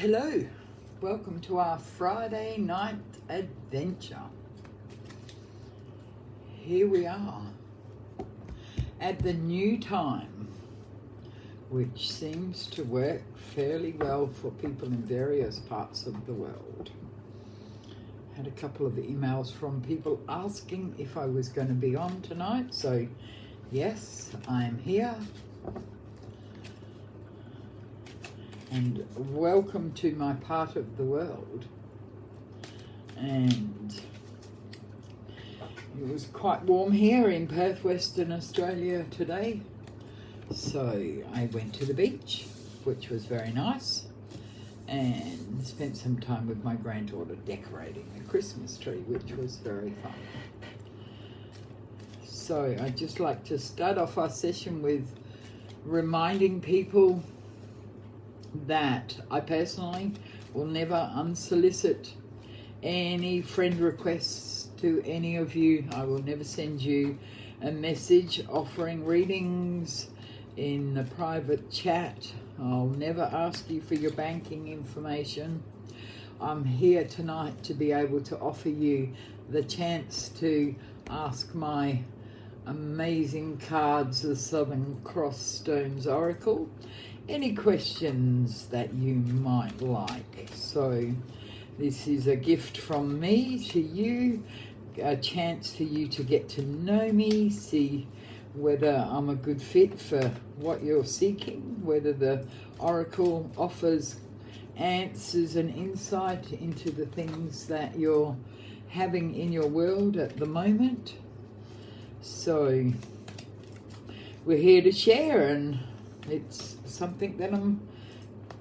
Hello, welcome to our Friday night adventure. Here we are at the new time, which seems to work fairly well for people in various parts of the world. Had a couple of emails from people asking if I was going to be on tonight, so yes, I am here. And welcome to my part of the world. And it was quite warm here in Perth, Western Australia today. So I went to the beach, which was very nice, and spent some time with my granddaughter decorating the Christmas tree, which was very fun. So I'd just like to start off our session with reminding people that I personally will never unsolicit any friend requests to any of you. I will never send you a message offering readings in the private chat. I'll never ask you for your banking information. I'm here tonight to be able to offer you the chance to ask my amazing cards, the Southern Cross Stones Oracle, any questions that you might like. So this is a gift from me to you, a chance for you to get to know me, see whether I'm a good fit for what you're seeking, whether the Oracle offers answers and insight into the things that you're having in your world at the moment. So we're here to share, and it's something that I'm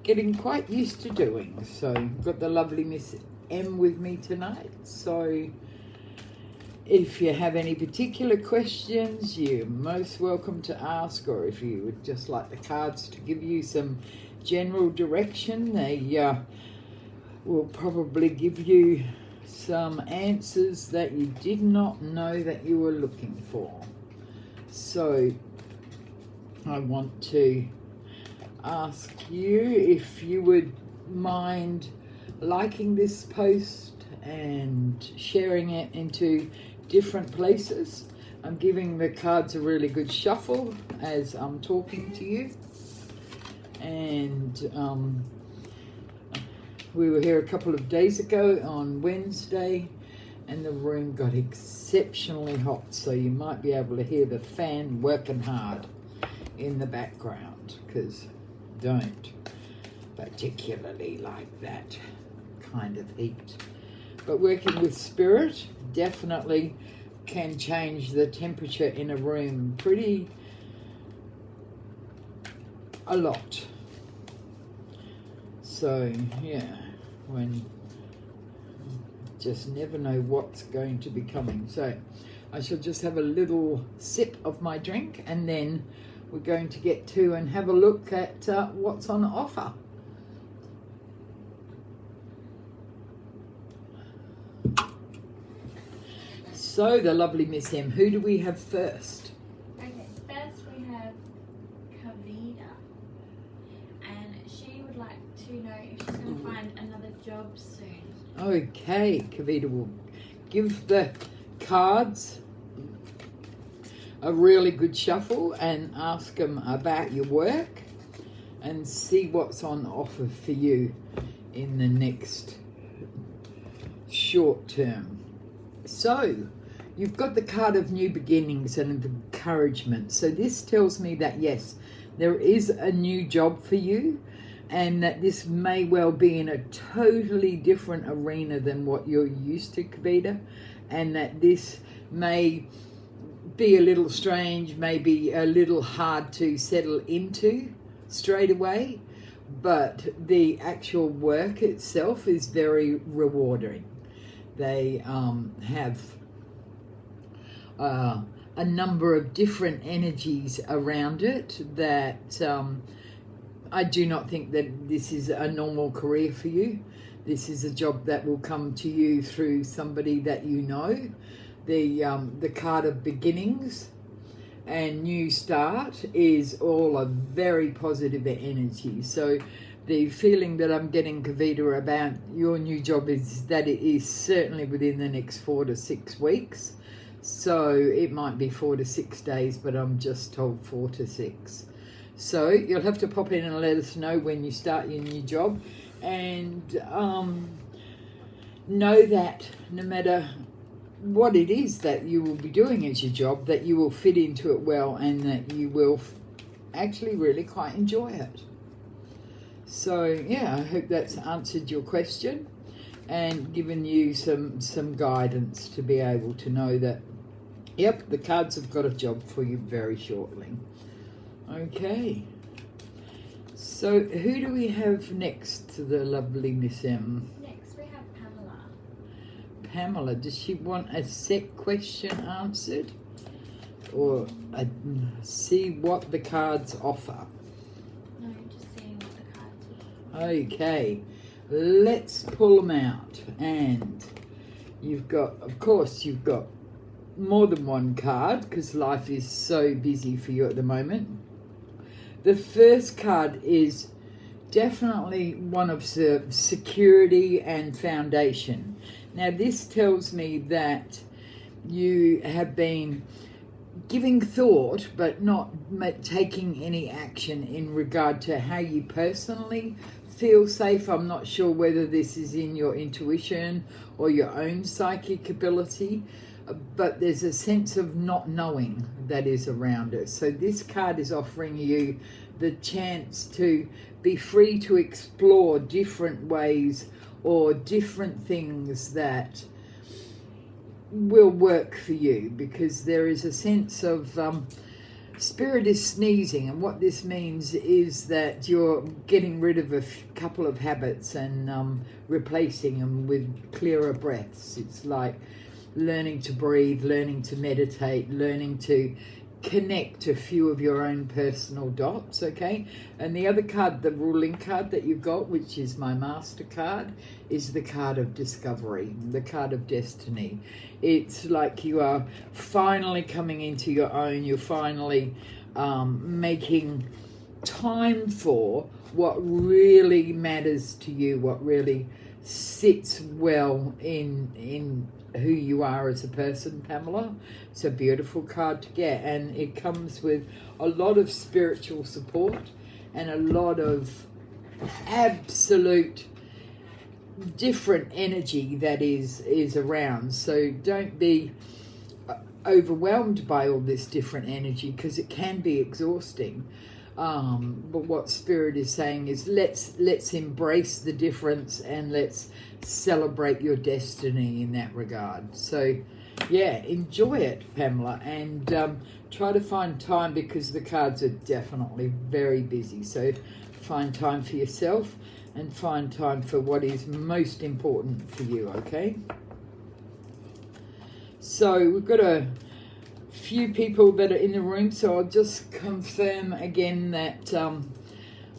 getting quite used to doing. So I've got the lovely Miss M with me tonight. So if you have any particular questions, you're most welcome to ask, or if you would just like the cards to give you some general direction, they will probably give you some answers that you did not know that you were looking for. So I want to ask you if you would mind liking this post and sharing it into different places. I'm giving the cards a really good shuffle as I'm talking to you. And we were here a couple of days ago on Wednesday, and the room got exceptionally hot, so you might be able to hear the fan working hard in the background, because don't particularly like that kind of heat. But working with spirit definitely can change the temperature in a room a lot. So yeah, when just never know what's going to be coming. So I shall just have a little sip of my drink, and then we're going to get to and have a look at what's on offer. So the lovely Miss M, who do we have first? Okay, first we have Kavita, and she would like to know if she's going to find another job soon. Okay, Kavita will give the cards a really good shuffle and ask them about your work and see what's on offer for you in the next short term. So you've got the card of new beginnings and encouragement. So this tells me that yes, there is a new job for you, and that this may well be in a totally different arena than what you're used to, Kavita, and that this may be a little strange, maybe a little hard to settle into straight away, but the actual work itself is very rewarding. They have a number of different energies around it that I do not think that this is a normal career for you. This is a job that will come to you through somebody that you know. The card of beginnings and new start is all a very positive energy. So the feeling that I'm getting, Kavita, about your new job is that it is certainly within the next 4 to 6 weeks. So it might be 4 to 6 days, but I'm just told 4 to 6. So you'll have to pop in and let us know when you start your new job, and know that no matter what it is that you will be doing as your job, that you will fit into it well, and that you will actually really quite enjoy it. So yeah, I hope that's answered your question and given you some guidance to be able to know that, yep, the cards have got a job for you very shortly. Okay, so who do we have next to the lovely Miss M? Next we have Pamela. Pamela, does she want a set question answered, or see what the cards offer? No, just seeing what the cards will offer. Okay, let's pull them out. And you've got, of course, you've got more than one card because life is so busy for you at the moment. The first card is definitely one of security and foundation. Now, this tells me that you have been giving thought but not taking any action in regard to how you personally feel safe. I'm not sure whether this is in your intuition or your own psychic ability, but there's a sense of not knowing that is around us. So this card is offering you the chance to be free to explore different ways or different things that will work for you, because there is a sense of spirit is sneezing, and what this means is that you're getting rid of a couple of habits and replacing them with clearer breaths. It's like learning to breathe, learning to meditate, learning to connect a few of your own personal dots, okay? And the other card, the ruling card that you've got, which is my master card, is the card of discovery, the card of destiny. It's like you are finally coming into your own, you're finally making time for what really matters to you, what really sits well in who you are as a person, Pamela. It's a beautiful card to get, and it comes with a lot of spiritual support and a lot of absolute different energy that is around. So don't be overwhelmed by all this different energy, because it can be exhausting. But what Spirit is saying is let's embrace the difference and let's celebrate your destiny in that regard. So yeah, enjoy it, Pamela, and try to find time, because the cards are definitely very busy. So find time for yourself and find time for what is most important for you, okay? So we've got a few people that are in the room, so I'll just confirm again that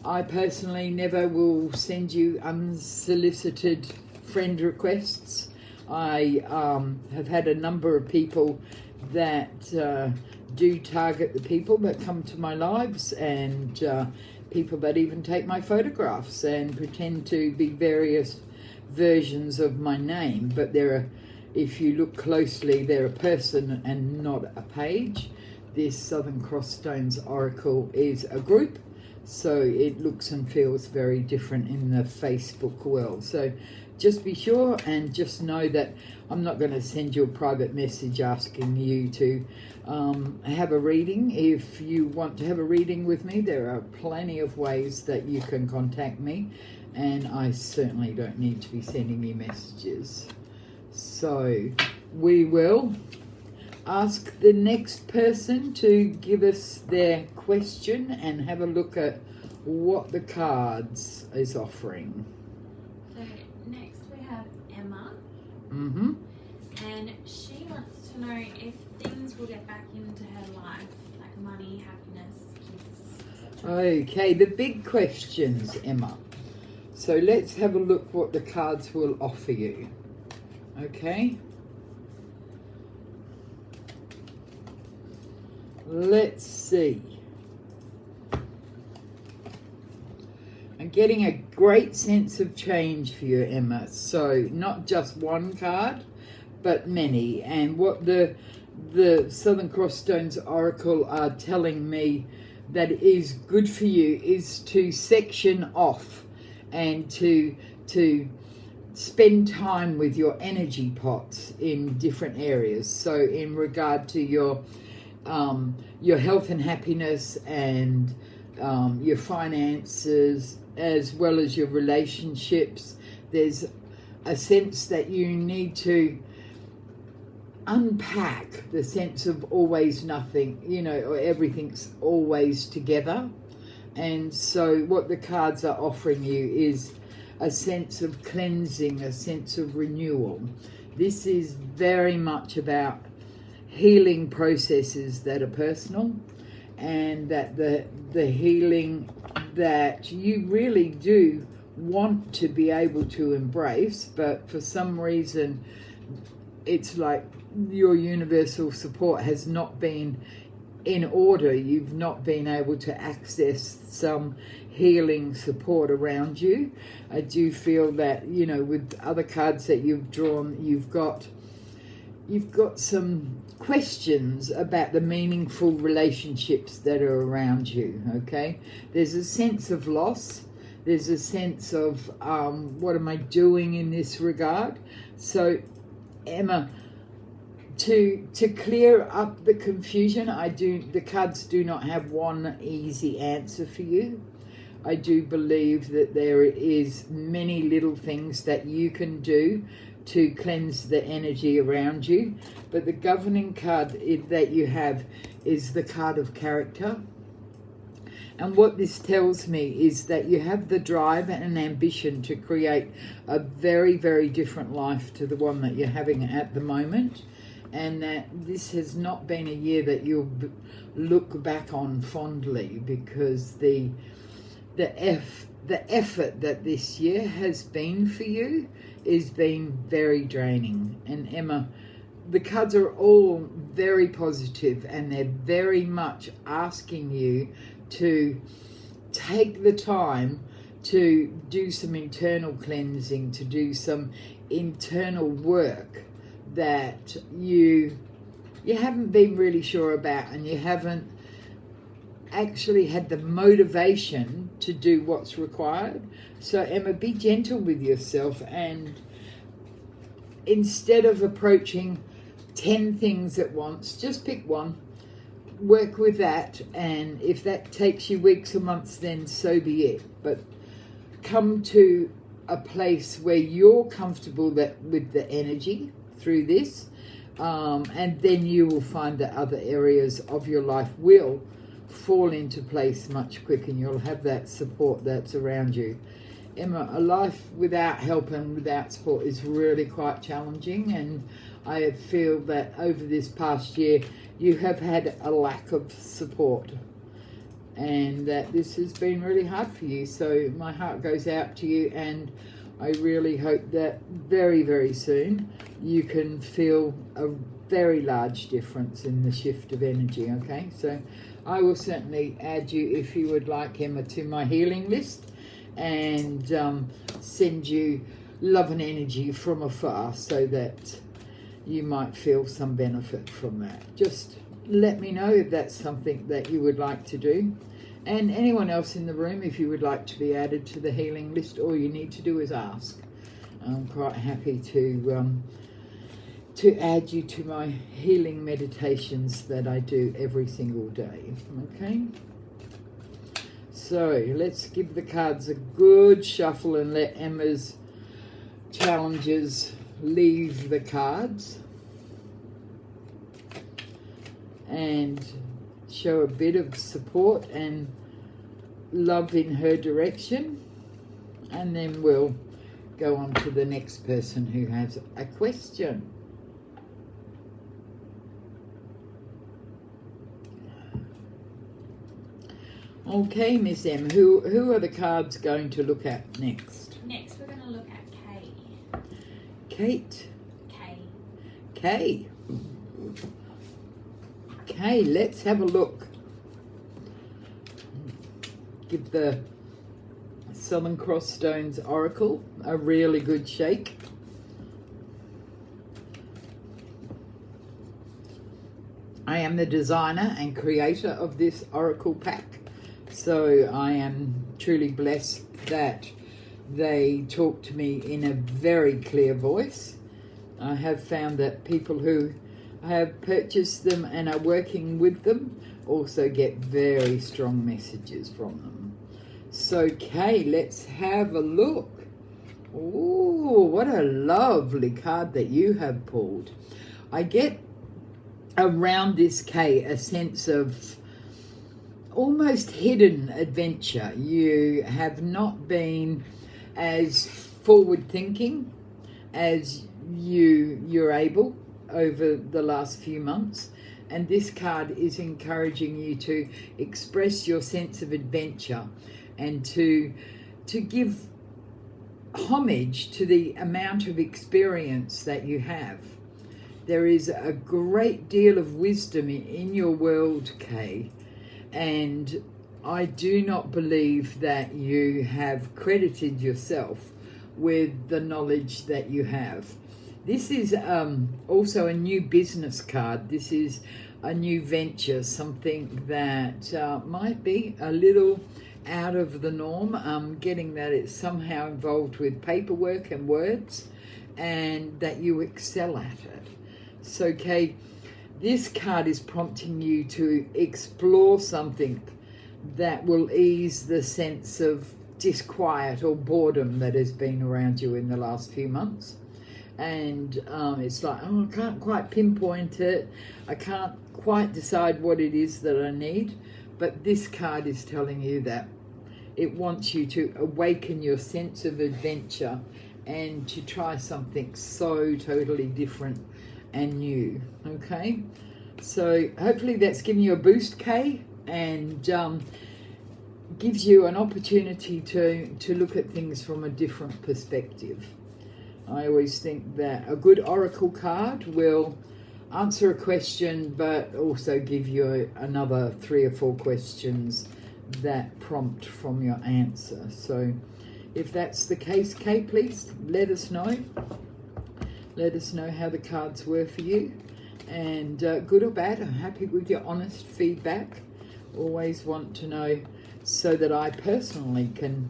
I personally never will send you unsolicited friend requests. I have had a number of people that do target the people that come to my lives, and people that even take my photographs and pretend to be various versions of my name, but there are, if you look closely, they're a person and not a page. This Southern Cross Stones Oracle is a group, so it looks and feels very different in the Facebook world. So just be sure and just know that I'm not going to send you a private message asking you to have a reading. If you want to have a reading with me, there are plenty of ways that you can contact me, and I certainly don't need to be sending you messages. So we will ask the next person to give us their question and have a look at what the cards is offering. So next we have Emma. Mm-hmm. And she wants to know if things will get back into her life, like money, happiness, kids, etc. Okay, the big questions, Emma. So let's have a look what the cards will offer you. Okay. let's see. I'm getting a great sense of change for you, Emma. So not just one card, but many. And what the Southern Cross Stones Oracle are telling me that is good for you is to section off and to spend time with your energy pots in different areas. So in regard to your health and happiness and your finances, as well as your relationships, there's a sense that you need to unpack the sense of always nothing, or everything's always together. And so what the cards are offering you is a sense of cleansing, a sense of renewal. This is very much about healing processes that are personal, and that the healing that you really do want to be able to embrace, but for some reason it's like your universal support has not been in order. You've not been able to access some healing support around you. I do feel that, with other cards that you've drawn, you've got some questions about the meaningful relationships that are around you, okay? There's a sense of loss. There's a sense of, what am I doing in this regard? So, Emma, to clear up the confusion, the cards do not have one easy answer for you. I do believe that there is many little things that you can do to cleanse the energy around you, but the governing card that you have is the card of character. And what this tells me is that you have the drive and an ambition to create a very, very different life to the one that you're having at the moment, and that this has not been a year that you'll look back on fondly, because the effort that this year has been for you is been very draining. And Emma, the cards are all very positive, and they're very much asking you to take the time to do some internal cleansing, to do some internal work that you haven't been really sure about, and you haven't actually had the motivation to do what's required. So Emma, be gentle with yourself, and instead of approaching 10 things at once, just pick one, work with that, and if that takes you weeks or months, then so be it. But come to a place where you're comfortable with the energy through this, and then you will find that other areas of your life will fall into place much quicker, and you'll have that support that's around you. Emma, a life without help and without support is really quite challenging, and I feel that over this past year you have had a lack of support, and that this has been really hard for you. So my heart goes out to you, and I really hope that very, very soon you can feel a very large difference in the shift of energy, okay? So I will certainly add you, if you would like, Emma, to my healing list, and send you love and energy from afar, so that you might feel some benefit from that. Just let me know if that's something that you would like to do. And anyone else in the room, if you would like to be added to the healing list, all you need to do is ask. I'm quite happy to add you to my healing meditations that I do every single day. Okay? So let's give the cards a good shuffle and let Emma's challenges leave the cards and show a bit of support and love in her direction, and then we'll go on to the next person who has a question. Okay, Miss M, who are the cards going to look at next? Next, we're going to look at Kay. Kate. Kay. Kay. Okay, let's have a look. Give the Southern Cross Stones Oracle a really good shake. I am the designer and creator of this Oracle pack, so I am truly blessed that they talk to me in a very clear voice. I have found that people who have purchased them and are working with them also get very strong messages from them. So, Kay, let's have a look. Oh, what a lovely card that you have pulled. I get around this, Kay, a sense of almost hidden adventure. You have not been as forward thinking as you're able over the last few months, and this card is encouraging you to express your sense of adventure and to give homage to the amount of experience that you have. There is a great deal of wisdom in your world, Kay, and I do not believe that you have credited yourself with the knowledge that you have. This is also a new business card. This is a new venture, something that might be a little out of the norm. I'm getting that it's somehow involved with paperwork and words, and that you excel at it. So, Kay, this card is prompting you to explore something that will ease the sense of disquiet or boredom that has been around you in the last few months. And it's like, oh, I can't quite pinpoint it. I can't quite decide what it is that I need. But this card is telling you that it wants you to awaken your sense of adventure and to try something so totally different and new. Okay, so hopefully that's giving you a boost, Kay, and gives you an opportunity to look at things from a different perspective. I always think that a good oracle card will answer a question, but also give you another 3 or 4 questions that prompt from your answer. So if that's the case, Kay, please let us know. Let us know how the cards were for you, and good or bad. I'm happy with your honest feedback. Always want to know so that I personally can,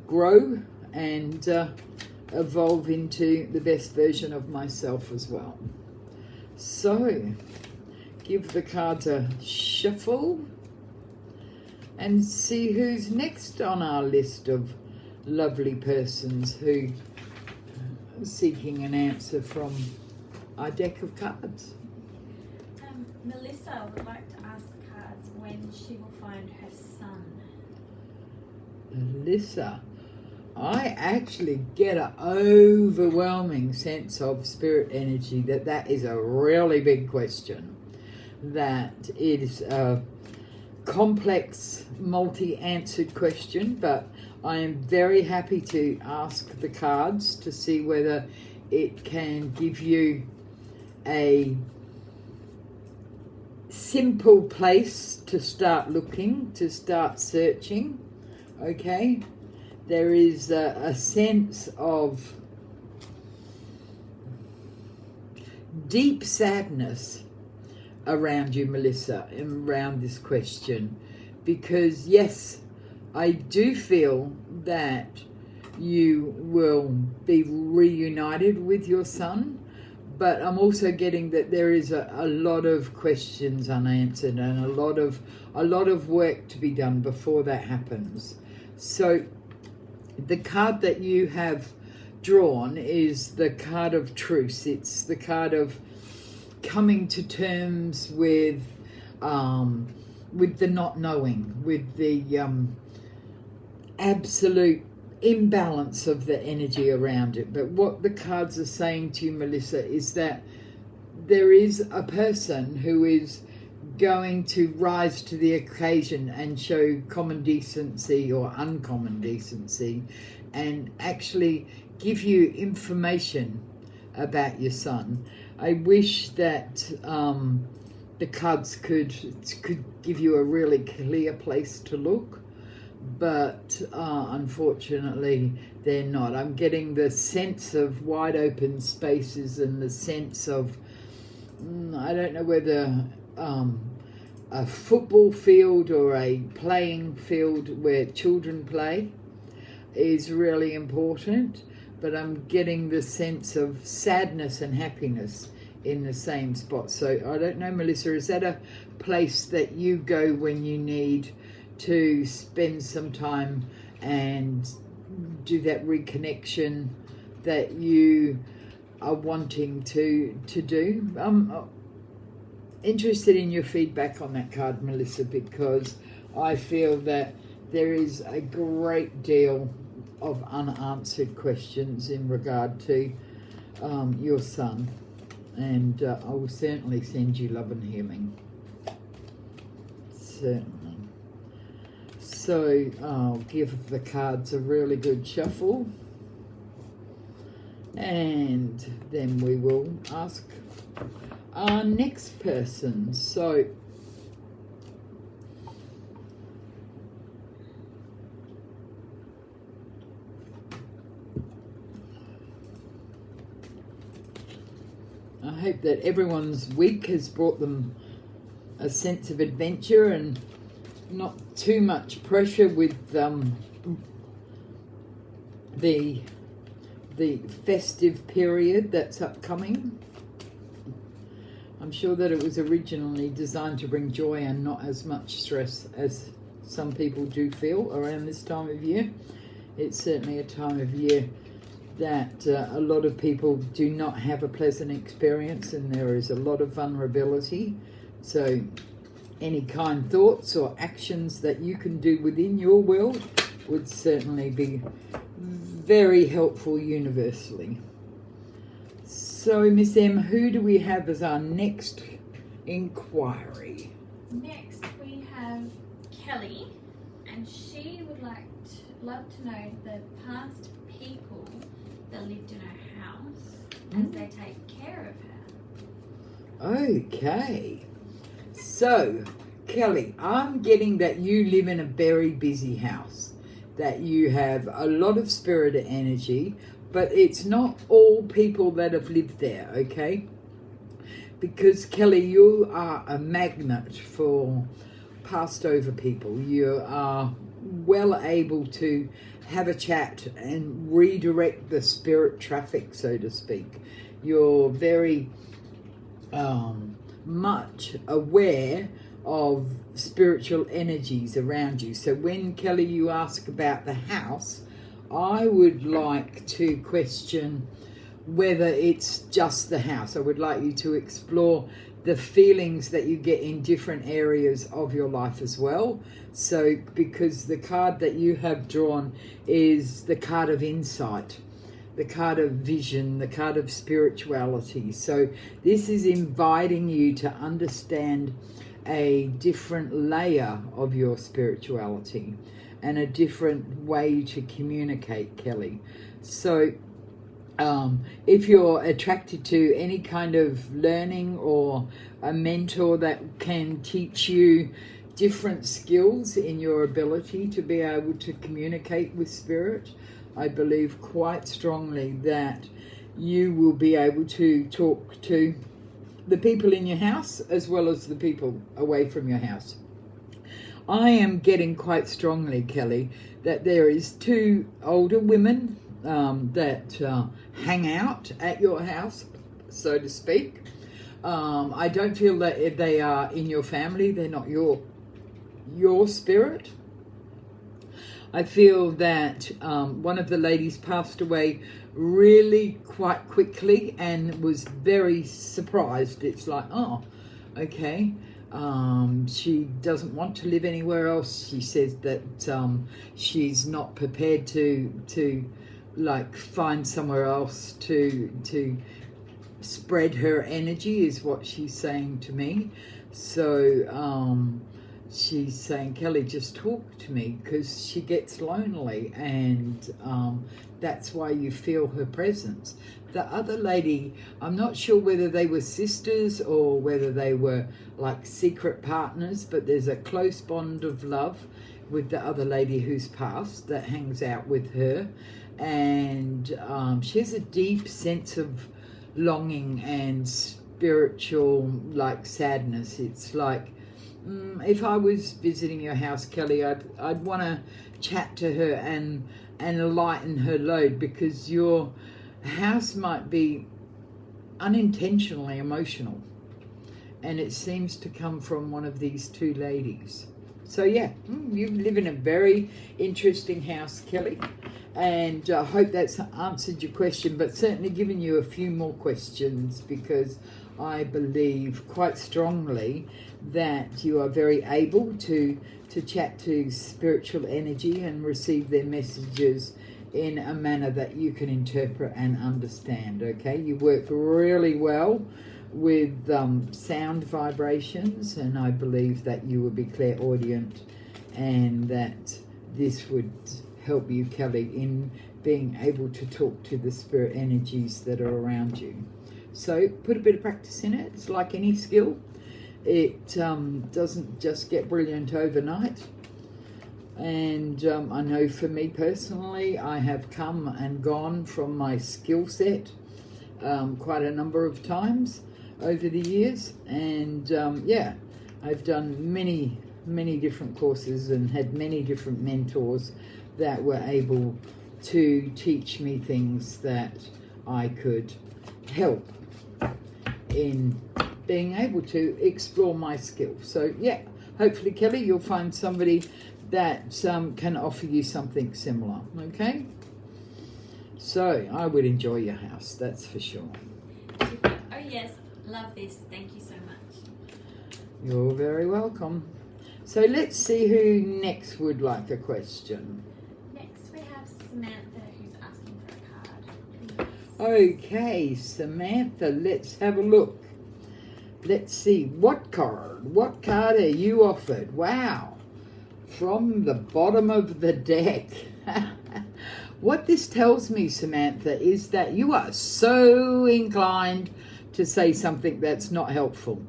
grow and evolve into the best version of myself as well. So, give the cards a shuffle and see who's next on our list of lovely persons who seeking an answer from our deck of cards. Melissa would like to ask the cards when she will find her son. Melissa, I actually get an overwhelming sense of spirit energy that is a really big question. That it is a complex, multi-answered question, but I am very happy to ask the cards to see whether it can give you a simple place to start looking, to start searching. Okay, there is a sense of deep sadness around you, Melissa, around this question, because yes, I do feel that you will be reunited with your son, but I'm also getting that there is a lot of questions unanswered and a lot of work to be done before that happens. So the card that you have drawn is the card of truce. It's the card of coming to terms with the not knowing, with the absolute imbalance of the energy around it. But what the cards are saying to you, Melissa, is that there is a person who is going to rise to the occasion and show common decency or uncommon decency and actually give you information about your son. I wish that the cards could give you a really clear place to look, but unfortunately they're not. I'm getting the sense of wide open spaces and the sense of, I don't know whether a football field or a playing field where children play is really important, but I'm getting the sense of sadness and happiness in the same spot. So I don't know, Melissa, is that a place that you go when you need to spend some time and do that reconnection that you are wanting to do? I'm interested in your feedback on that card, Melissa, because I feel that there is a great deal of unanswered questions in regard to your son, and I will certainly send you love and healing. Certainly. So I'll give the cards a really good shuffle, and then we will ask our next person. So I hope that everyone's week has brought them a sense of adventure and not too much pressure with the festive period that's upcoming. I'm sure that it was originally designed to bring joy and not as much stress as some people do feel around this time of year. It's certainly a time of year that a lot of people do not have a pleasant experience, and there is a lot of vulnerability. So any kind thoughts or actions that you can do within your world would certainly be very helpful universally. So, Miss M, who do we have as our next inquiry? Next we have Kelly, and she would love to know the past people that lived in her house as they take care of her. Okay. So, Kelly, I'm getting that you live in a very busy house, that you have a lot of spirit energy, but it's not all people that have lived there, okay? Because, Kelly, you are a magnet for passed over people. You are well able to have a chat and redirect the spirit traffic, so to speak. You're very much aware of spiritual energies around you. So when, Kelly, you ask about the house, I would like to question whether it's just the house. I would like you to explore the feelings that you get in different areas of your life as well. So because the card that you have drawn is the card of insight, the card of vision, the card of spirituality. So this is inviting you to understand a different layer of your spirituality and a different way to communicate, Kelly. So if you're attracted to any kind of learning or a mentor that can teach you different skills in your ability to be able to communicate with spirit, I believe quite strongly that you will be able to talk to the people in your house as well as the people away from your house. I am getting quite strongly, Kelly, that there is two older women that hang out at your house, so to speak. I don't feel that they are in your family. They're not your spirit. I feel that one of the ladies passed away really quite quickly and was very surprised. It's like, oh, okay. She doesn't want to live anywhere else. She says that she's not prepared to like find somewhere else to spread her energy, is what she's saying to me. So she's saying, Kelly, just talk to me, because she gets lonely, and that's why you feel her presence. The other lady, I'm not sure whether they were sisters or whether they were like secret partners, but there's a close bond of love with the other lady who's passed that hangs out with her. And she has a deep sense of longing and spiritual like sadness. It's like, if I was visiting your house, Kelly, I'd want to chat to her and lighten her load, because your house might be unintentionally emotional, and it seems to come from one of these two ladies. So yeah, you live in a very interesting house, Kelly, and I hope that's answered your question, but certainly given you a few more questions, because I believe quite strongly that you are very able to chat to spiritual energy and receive their messages in a manner that you can interpret and understand. Okay, you work really well with sound vibrations, and I believe that you will be clairaudient, and that this would help you, Kelly, in being able to talk to the spirit energies that are around you. So put a bit of practice in it. It's like any skill. It doesn't just get brilliant overnight. And I know for me personally, I have come and gone from my skill set quite a number of times over the years. And yeah, I've done many different courses and had many different mentors that were able to teach me things that I could help in being able to explore my skills. So yeah, hopefully, Kelly, you'll find somebody that can offer you something similar. Okay, so I would enjoy your house, that's for sure. Oh yes, love this, thank you so much. You're very welcome. So let's see who next would like a question. Next we have Samantha, who's asking for a card. Okay, Samantha, let's have a look. Let's see, what card are you offered? Wow, from the bottom of the deck. What this tells me, Samantha, is that you are so inclined to say something that's not helpful.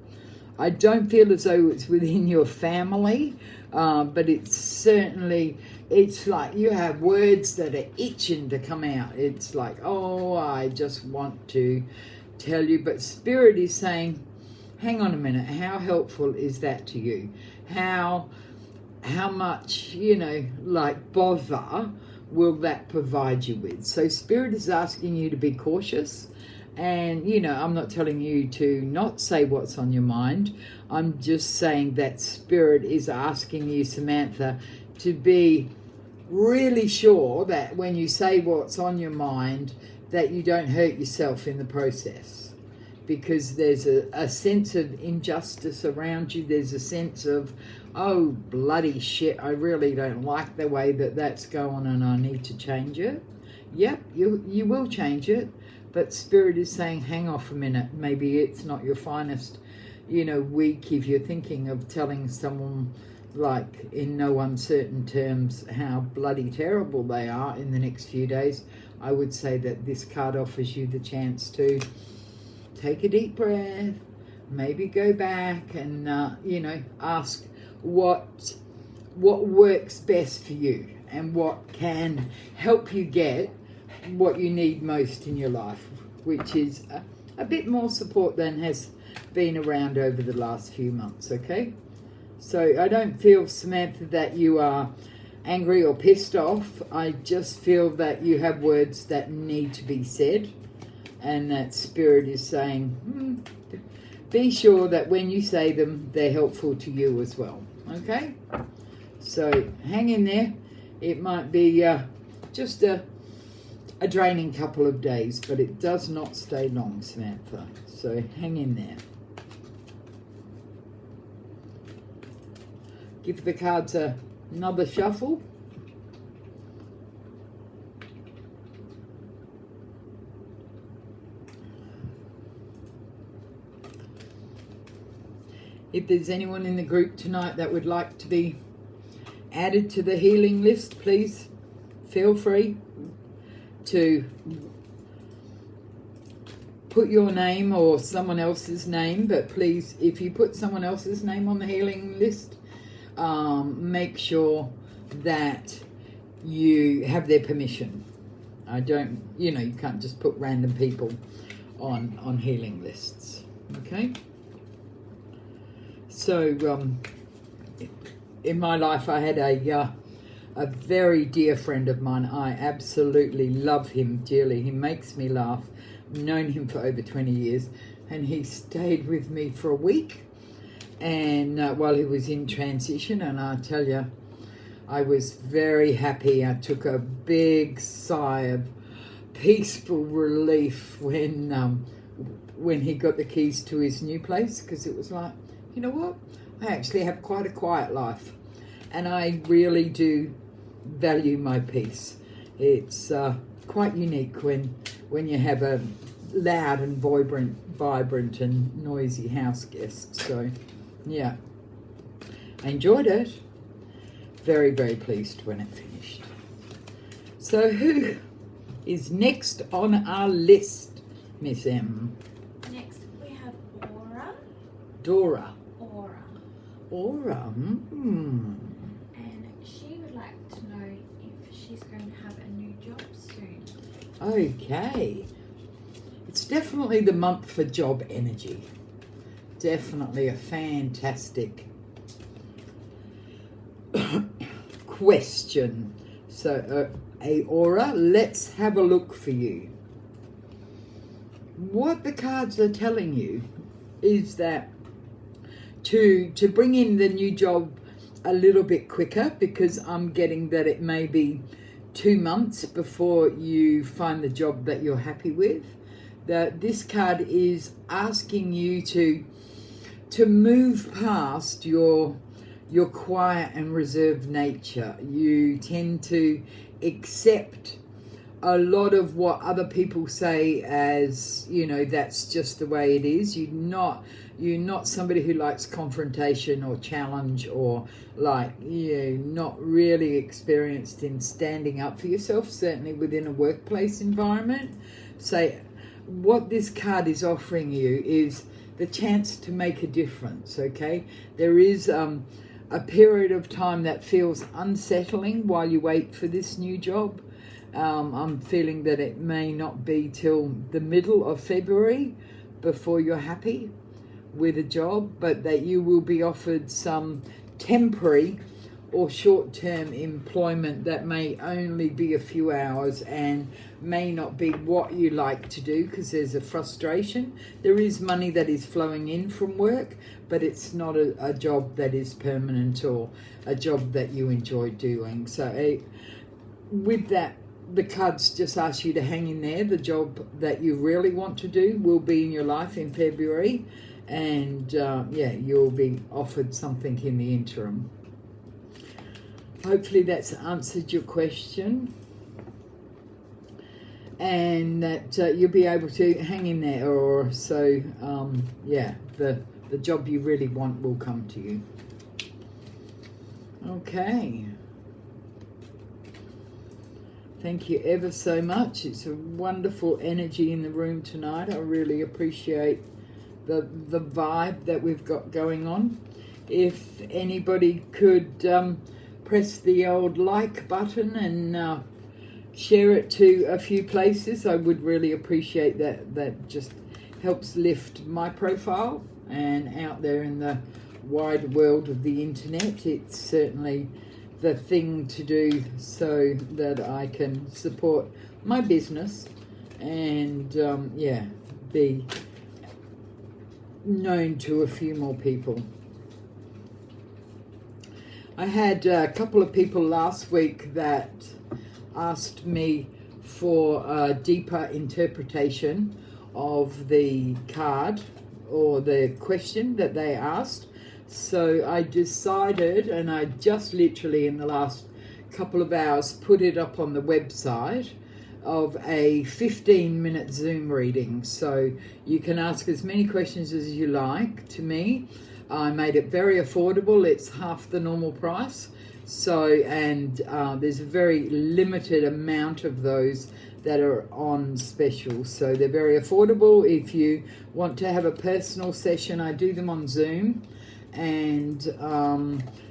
I don't feel as though it's within your family, but it's certainly, it's like you have words that are itching to come out. It's like, oh, I just want to tell you, but Spirit is saying, hang on a minute, how helpful is that to you? How much, like bother will that provide you with? So Spirit is asking you to be cautious. And, I'm not telling you to not say what's on your mind. I'm just saying that Spirit is asking you, Samantha, to be really sure that when you say what's on your mind, that you don't hurt yourself in the process. Because there's a sense of injustice around you. There's a sense of, oh, bloody shit, I really don't like the way that that's going and I need to change it. Yep, you will change it. But Spirit is saying, hang off a minute. Maybe it's not your finest, week if you're thinking of telling someone, like, in no uncertain terms, how bloody terrible they are in the next few days. I would say that this card offers you the chance to take a deep breath, maybe go back and, ask what works best for you and what can help you get what you need most in your life, which is a bit more support than has been around over the last few months, okay? So I don't feel, Samantha, that you are angry or pissed off. I just feel that you have words that need to be said, and that Spirit is saying, be sure that when you say them, they're helpful to you as well, okay? So hang in there. It might be just a draining couple of days, but it does not stay long, Samantha. So hang in there. Give the cards another shuffle. If there's anyone in the group tonight that would like to be added to the healing list, please feel free to put your name or someone else's name. But please, if you put someone else's name on the healing list, make sure that you have their permission. You can't just put random people on healing lists. Okay? So, in my life, I had a very dear friend of mine. I absolutely love him dearly. He makes me laugh. I've known him for over 20 years, and he stayed with me for a week, and while he was in transition, and I tell you, I was very happy. I took a big sigh of peaceful relief when he got the keys to his new place, because it was like, you know what? I actually have quite a quiet life, and I really do value my peace. It's quite unique when you have a loud and vibrant and noisy house guest. So, yeah, I enjoyed it. Very, very pleased when it finished. So, who is next on our list, Miss M? Next we have Aura. Dora. Aura. And she would like to know if she's going to have a new job soon. Okay. It's definitely the month for job energy. Definitely a fantastic question. So, Aura, let's have a look for you. What the cards are telling you is that to bring in the new job a little bit quicker, because I'm getting that it may be 2 months before you find the job that you're happy with. That this card is asking you to move past your quiet and reserved nature. You tend to accept a lot of what other people say as, that's just the way it is. You're not somebody who likes confrontation or challenge, or not really experienced in standing up for yourself, certainly within a workplace environment. So what this card is offering you is the chance to make a difference, okay? There is a period of time that feels unsettling while you wait for this new job. I'm feeling that it may not be till the middle of February before you're happy with a job, but that you will be offered some temporary or short-term employment that may only be a few hours and may not be what you like to do, because there's a frustration. There is money that is flowing in from work, but it's not a job that is permanent or a job that you enjoy doing. So with that, the cards just ask you to hang in there. The job that you really want to do will be in your life in February, and you'll be offered something in the interim. Hopefully that's answered your question, and that you'll be able to hang in there, or so the job you really want will come to you. Okay. Thank you ever so much. It's a wonderful energy in the room tonight. I really appreciate the vibe that we've got going on. If anybody could press the old like button and share it to a few places, I would really appreciate that. That just helps lift my profile, and out there in the wide world of the internet, it's certainly the thing to do so that I can support my business and be known to a few more people. I had a couple of people last week that asked me for a deeper interpretation of the card or the question that they asked. So I decided, and I just literally in the last couple of hours put it up on the website, of a 15-minute Zoom reading. So you can ask as many questions as you like to me, I made it very affordable. It's half the normal price. So, and there's a very limited amount of those that are on special. So they're very affordable. If you want to have a personal session, I do them on Zoom. And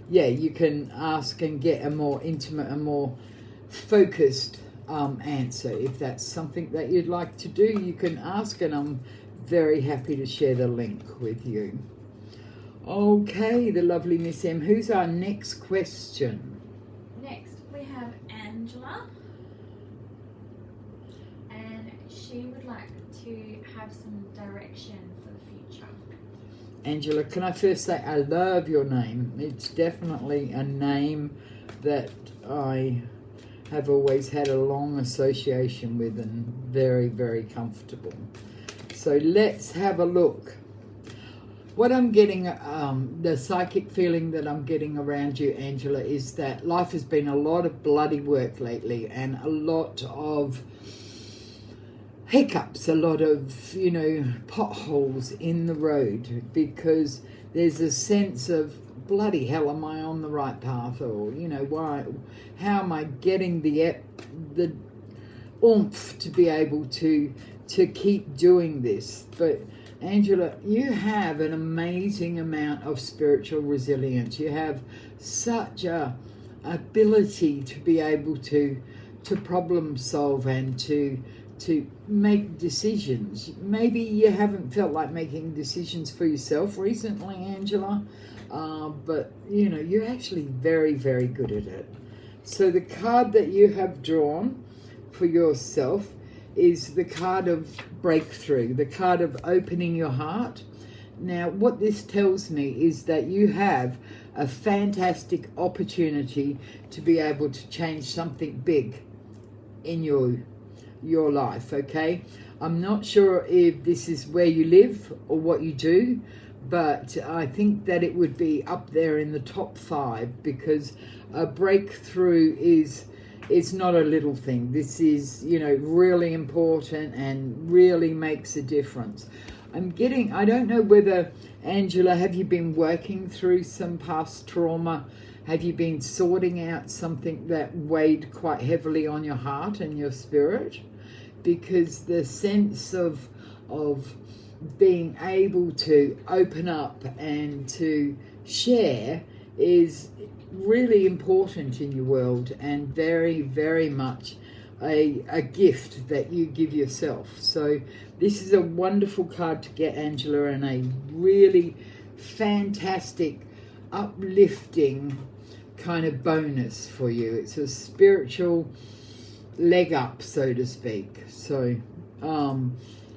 yeah, you can ask and get a more intimate and more focused answer. If that's something that you'd like to do, you can ask, and I'm very happy to share the link with you. Okay, the lovely Miss M. Who's our next question? Next, we have Angela. And she would like to have some direction for the future. Angela, can I first say I love your name. It's definitely a name that I have always had a long association with and very, very comfortable. So let's have a look. What I'm getting, the psychic feeling that I'm getting around you, Angela, is that life has been a lot of bloody work lately and a lot of hiccups, a lot of, you know, potholes in the road, because there's a sense of, bloody hell, am I on the right path? Or, you know, how am I getting the oomph to be able to keep doing this? But Angela, you have an amazing amount of spiritual resilience. You have such a ability to be able to problem solve and to make decisions. Maybe you haven't felt like making decisions for yourself recently, Angela, but you know, you're actually very, very good at it. So the card that you have drawn for yourself is the card of breakthrough, the card of opening your heart. Now, what this tells me is that you have a fantastic opportunity to be able to change something big in your life, okay? I'm not sure if this is where you live or what you do, but I think that it would be up there in the top 5, because a breakthrough is not a little thing. This is, you know, really important and really makes a difference. I don't know whether, Angela, have you been working through some past trauma? Have you been sorting out something that weighed quite heavily on your heart and your spirit? Because the sense of being able to open up and to share is really important in your world, and very, very much a gift that you give yourself. So this is a wonderful card to get, Angela, and a really fantastic, uplifting kind of bonus for you. It's a spiritual leg up, so to speak. So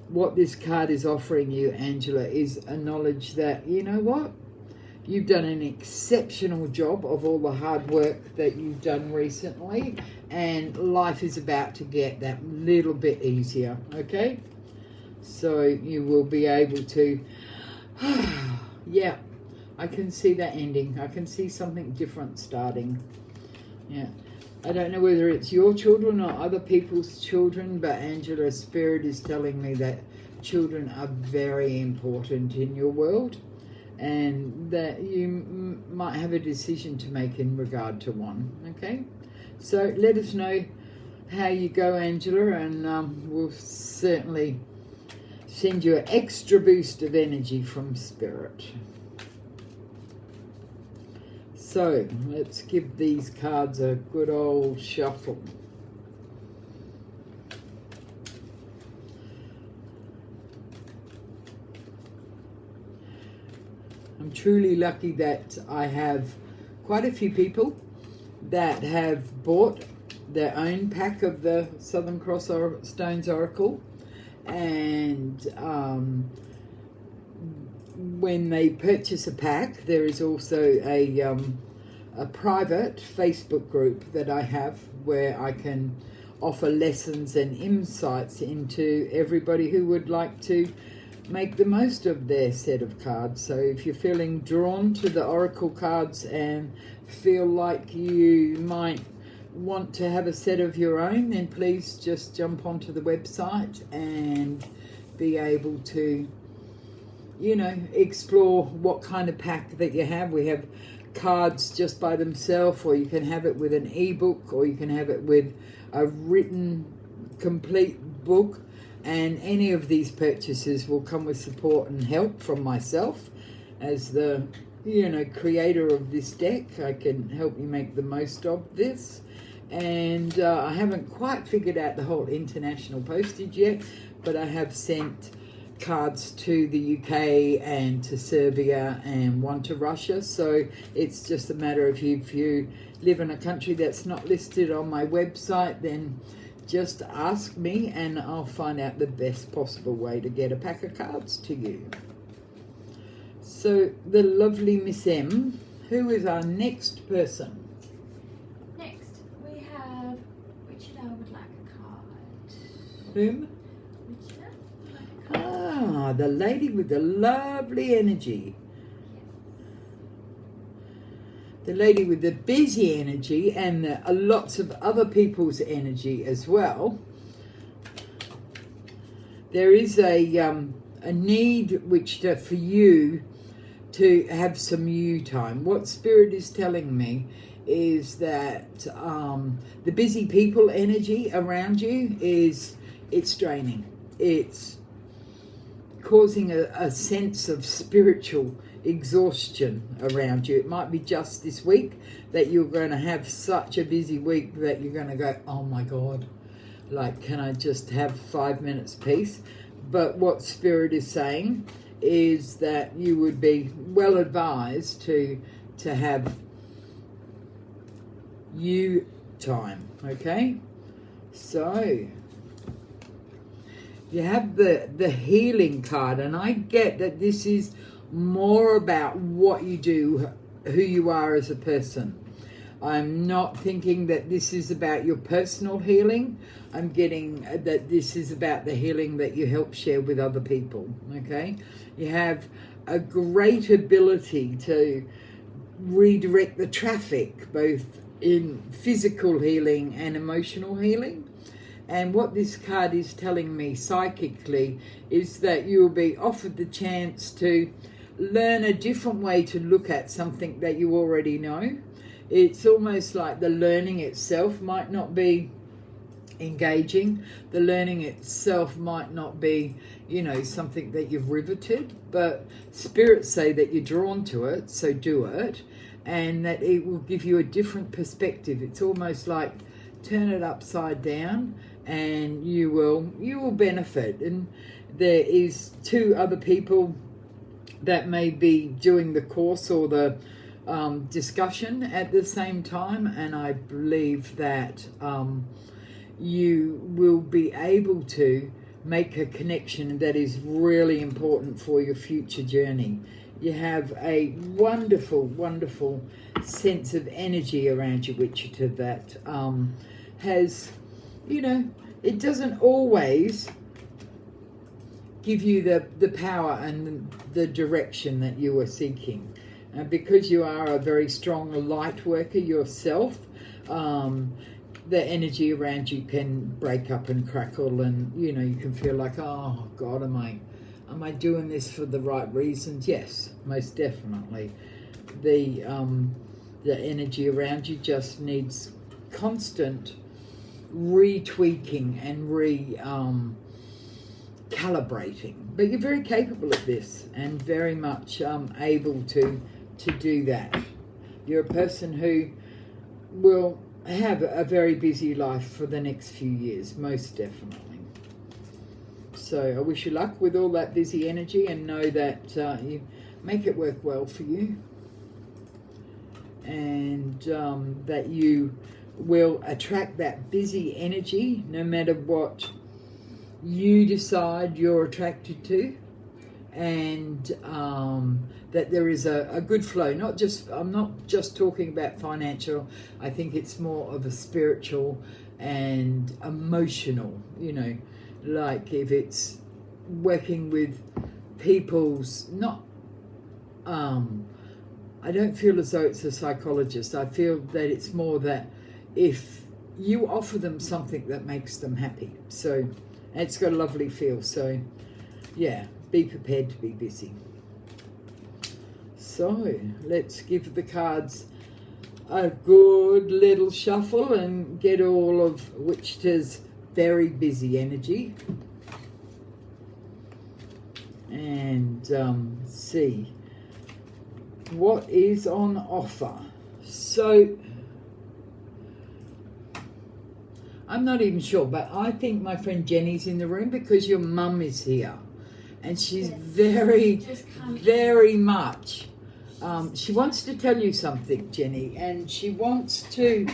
what this card is offering you, Angela, is a knowledge that, you know what, you've done an exceptional job of all the hard work that you've done recently, and life is about to get that little bit easier, okay? So you will be able to, yeah, I can see that ending. I can see something different starting. Yeah. I don't know whether it's your children or other people's children, but Angela's spirit is telling me that children are very important in your world, and that you might have a decision to make in regard to one, okay? So let us know how you go, Angela, and we'll certainly send you an extra boost of energy from Spirit. So let's give these cards a good old shuffle. I'm truly lucky that I have quite a few people that have bought their own pack of the Southern Cross Stones Oracle, and when they purchase a pack, there is also a private Facebook group that I have where I can offer lessons and insights into everybody who would like to make the most of their set of cards. So if you're feeling drawn to the Oracle cards and feel like you might want to have a set of your own, then please just jump onto the website and be able to, explore what kind of pack that you have. We have cards just by themselves, or you can have it with an ebook, or you can have it with a written complete book. And any of these purchases will come with support and help from myself as the creator of this deck. I can help you make the most of this. And I haven't quite figured out the whole international postage yet, but I have sent cards to the UK and to Serbia and one to Russia. So it's just a matter of if you live in a country that's not listed on my website, then just ask me and I'll find out the best possible way to get a pack of cards to you. So the lovely Miss M, who is our next person? Next we have Richard. I would like a card. Whom? Richard, would like a card. Ah, the lady with the lovely energy. The lady with the busy energy and lots of other people's energy as well. There is a need for you to have some you time. What Spirit is telling me is that the busy people energy around you it's draining. It's causing a sense of spiritual exhaustion around you. It might be just this week that you're going to have such a busy week that you're going to go, oh my God, like, can I just have 5 minutes peace? But what Spirit is saying is that you would be well advised to have you time, okay? So you have the healing card, and I get that this is more about what you do, who you are as a person. I'm not thinking that this is about your personal healing. I'm getting that this is about the healing that you help share with other people, okay? You have a great ability to redirect the traffic, both in physical healing and emotional healing. And what this card is telling me psychically is that you'll be offered the chance to learn a different way to look at something that you already know. It's almost like the learning itself might not be engaging. The learning itself might not be, something that you've riveted, but spirits say that you're drawn to it, so do it, and that it will give you a different perspective. It's almost like turn it upside down and you will benefit. And there is 2 other people that may be doing the course or the discussion at the same time, and I believe that you will be able to make a connection that is really important for your future journey. You have a wonderful, wonderful sense of energy around you, Wichita, that has, it doesn't always give you the power and the direction that you are seeking. Because you are a very strong light worker yourself, the energy around you can break up and crackle, and you can feel like, oh God, am I doing this for the right reasons? Yes, most definitely. The energy around you just needs constant retweaking and calibrating, but you're very capable of this and very much able to do that. You're a person who will have a very busy life for the next few years, most definitely. So I wish you luck with all that busy energy, and know that you make it work well for you, and that you will attract that busy energy no matter what you decide you're attracted to, and that there is a good flow. I'm not just talking about financial. I think it's more of a spiritual and emotional, like if it's working with people's, not, I don't feel as though it's a psychologist. I feel that it's more that if you offer them something that makes them happy. So it's got a lovely feel. So yeah, be prepared to be busy. So let's give the cards a good little shuffle and get all of Wichita's very busy energy. And see what is on offer. So I'm not even sure, but I think my friend Jenny's in the room because your mum is here. And she's very much, she wants to tell you something, Jenny, and she wants to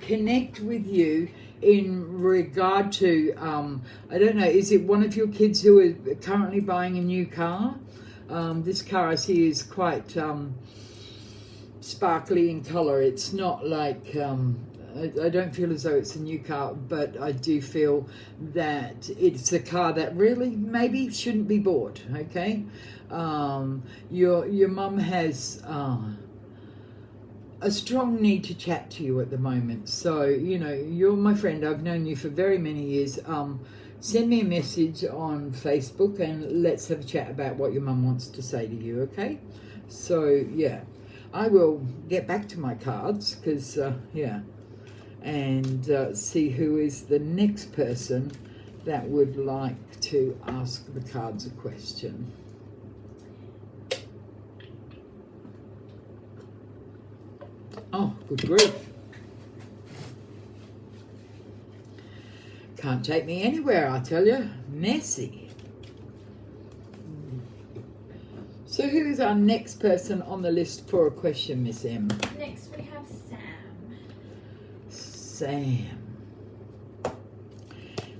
connect with you in regard to, I don't know, is it one of your kids who are currently buying a new car? This car I see is quite sparkly in colour. It's not like, I don't feel as though it's a new car, but I do feel that it's a car that really maybe shouldn't be bought, okay? Your mum has a strong need to chat to you at the moment. So, you know, you're my friend. I've known you for very many years. Send me a message on Facebook and let's have a chat about what your mum wants to say to you, okay? So, yeah, I will get back to my cards because, yeah, and see who is the next person that would like to ask the cards a question. Oh, good grief. Can't take me anywhere, I tell you. Messy. So who is our next person on the list for a question, Miss M? Next we have Sam. Sam.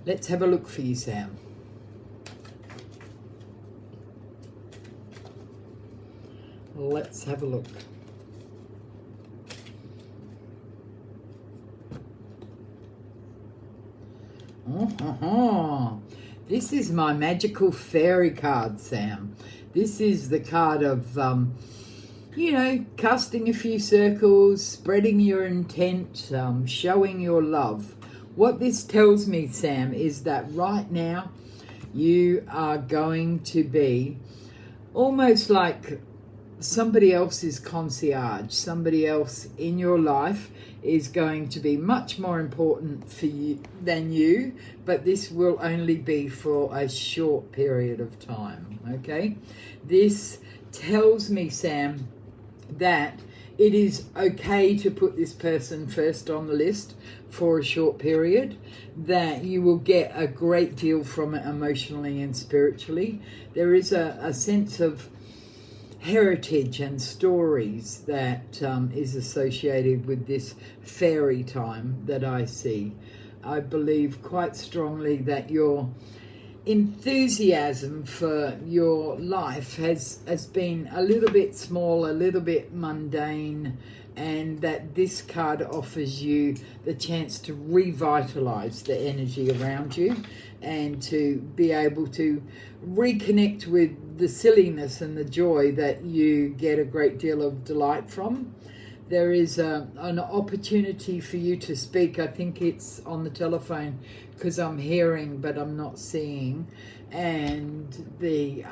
Let's have a look for you, Sam. Let's have a look. Oh, this is my magical fairy card, Sam. This is the card of, you know, casting a few circles, spreading your intent, showing your love. What this tells me, Sam, is that right now you are going to be almost like somebody else's concierge. Somebody else in your life is going to be much more important for you than you, but this will only be for a short period of time, okay? This tells me, Sam, that it is okay to put this person first on the list for a short period, that you will get a great deal from it emotionally and spiritually. There is a sense of heritage and stories that is associated with this fairy time that I see. I believe quite strongly that your enthusiasm for your life has been a little bit small, a little bit mundane, and that this card offers you the chance to revitalize the energy around you and to be able to reconnect with the silliness and the joy that you get a great deal of delight from. There is an opportunity for you to speak. I think it's on the telephone because I'm hearing but I'm not seeing, and the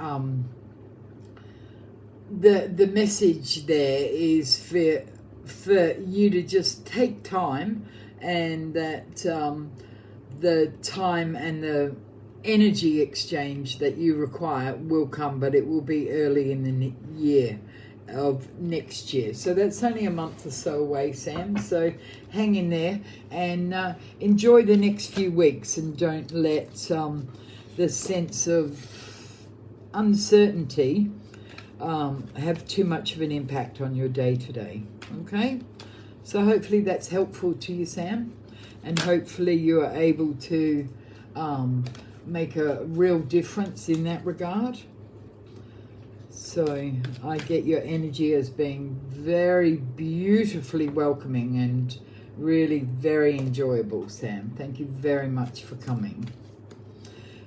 message there is for you to just take time, and that the time and the energy exchange that you require will come, but it will be early in the year of next year. So that's only a month or so away, Sam. So hang in there and enjoy the next few weeks, and don't let the sense of uncertainty have too much of an impact on your day to day. Okay? So hopefully that's helpful to you, Sam, and hopefully you are able to make a real difference in that regard. So I get your energy as being very beautifully welcoming and really very enjoyable, Sam. Thank you very much for coming.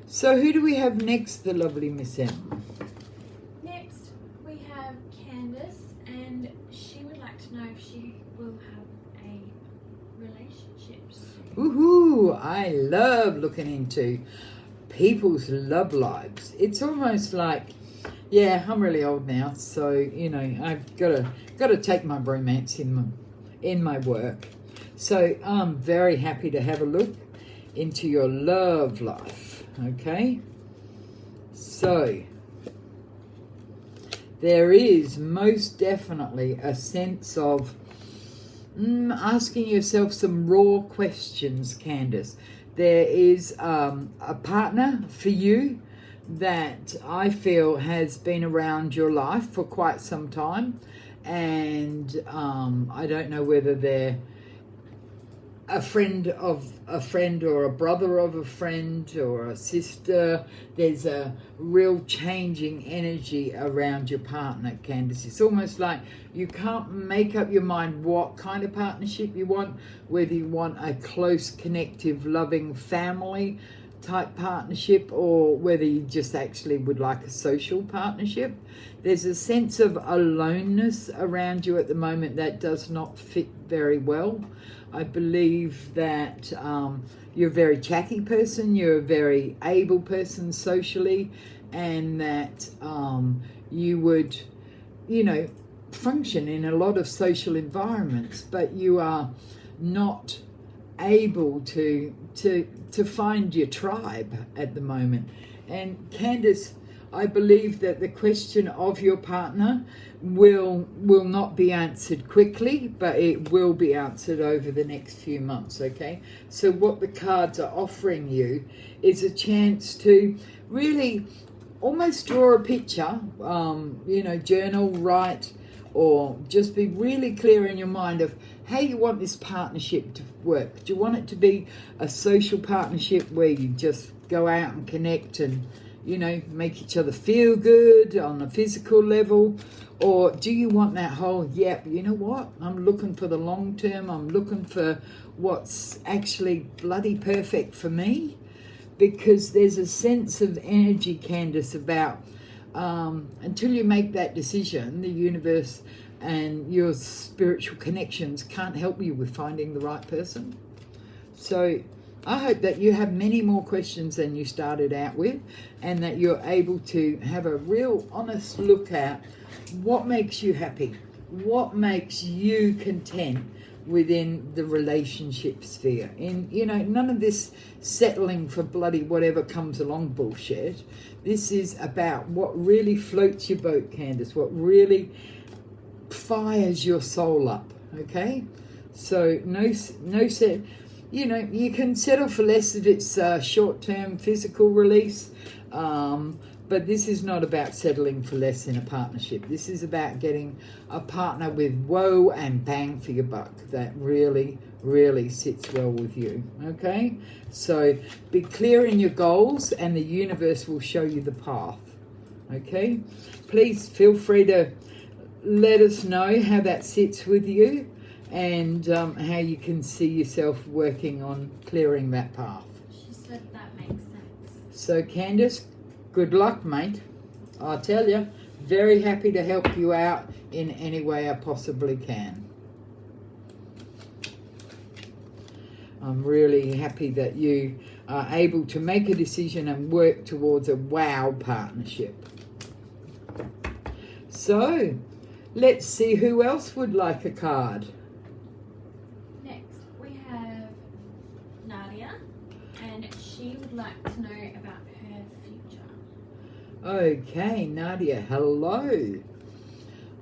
So who do we have next, the lovely Miss M? Next we have Candace, and she would like to know if she will have a relationship soon. Woohoo! I love looking into people's love lives. It's almost like Yeah, I'm really old now, so you know I've got to take my romance in my work. So I'm very happy to have a look into your love life. Okay, so there is most definitely a sense of asking yourself some raw questions, Candace. There is a partner for you that I feel has been around your life for quite some time, and I don't know whether they're a friend of a friend or a brother of a friend or a sister. There's a real changing energy around your partner, Candace. It's almost like you can't make up your mind what kind of partnership you want, whether you want a close, connective, loving family type partnership or whether you just actually would like a social partnership. There's a sense of aloneness around you at the moment that does not fit very well. I believe that you're a very chatty person, you're a very able person socially, and that you would, you know, function in a lot of social environments, but you are not able to find your tribe at the moment. And Candace, I believe that the question of your partner will not be answered quickly, but it will be answered over the next few months, okay? So what the cards are offering you is a chance to really almost draw a picture, you know, journal, write, or just be really clear in your mind of how you want this partnership to work. Do you want it to be a social partnership where you just go out and connect and, you know, make each other feel good on a physical level? Or do you want that whole, yep, you know what, I'm looking for the long term, I'm looking for what's actually bloody perfect for me? Because there's a sense of energy, Candace, about until you make that decision, the universe and your spiritual connections can't help you with finding the right person. So I hope that you have many more questions than you started out with, and that you're able to have a real honest look at what makes you happy, what makes you content within the relationship sphere. And, you know, none of this settling for bloody whatever comes along bullshit. This is about what really floats your boat, Candace, what really fires your soul up, okay? So you know, you can settle for less if it's a short-term physical release, but this is not about settling for less in a partnership. This is about getting a partner with whoa and bang for your buck that really, really sits well with you, okay? So be clear in your goals and the universe will show you the path, okay? Please feel free to let us know how that sits with you, and how you can see yourself working on clearing that path. She said that makes sense. So Candace, good luck, mate. I'll tell you, very happy to help you out in any way I possibly can. I'm really happy that you are able to make a decision and work towards a wow partnership. So, let's see who else would like a card. She would like to know about her future. Okay, Nadia, hello.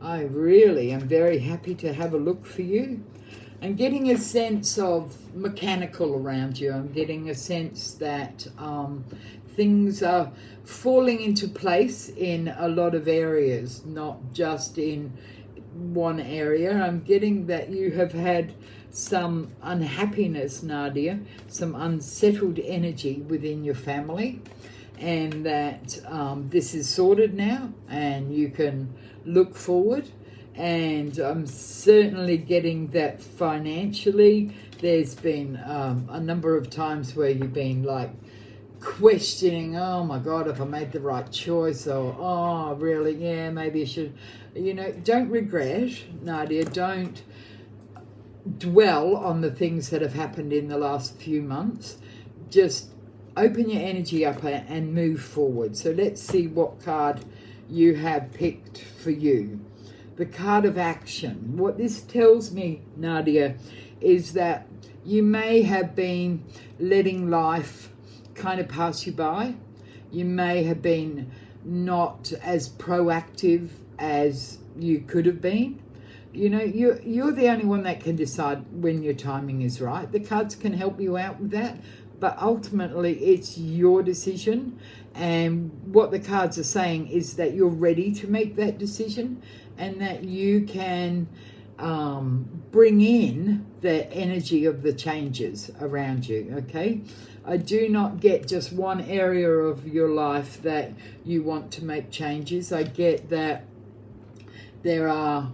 I really am very happy to have a look for you. I'm getting a sense of mechanical around you. I'm getting a sense that things are falling into place in a lot of areas, not just in one area. I'm getting that you have had some unhappiness, Nadia, some unsettled energy within your family, and that this is sorted now and you can look forward. And I'm certainly getting that financially there's been a number of times where you've been like questioning, oh my God, if I made the right choice, or oh really, yeah, maybe I should, you know. Don't regret, Nadia. Don't dwell on the things that have happened in the last few months. Just open your energy up and move forward. So let's see what card you have picked for you. The card of action. What this tells me, Nadia, is that you may have been letting life kind of pass you by. You may have been not as proactive as you could have been. You know, you're the only one that can decide when your timing is right. The cards can help you out with that, but ultimately it's your decision. And what the cards are saying is that you're ready to make that decision, and that you can bring in the energy of the changes around you, okay? I do not get just one area of your life that you want to make changes. I get that there are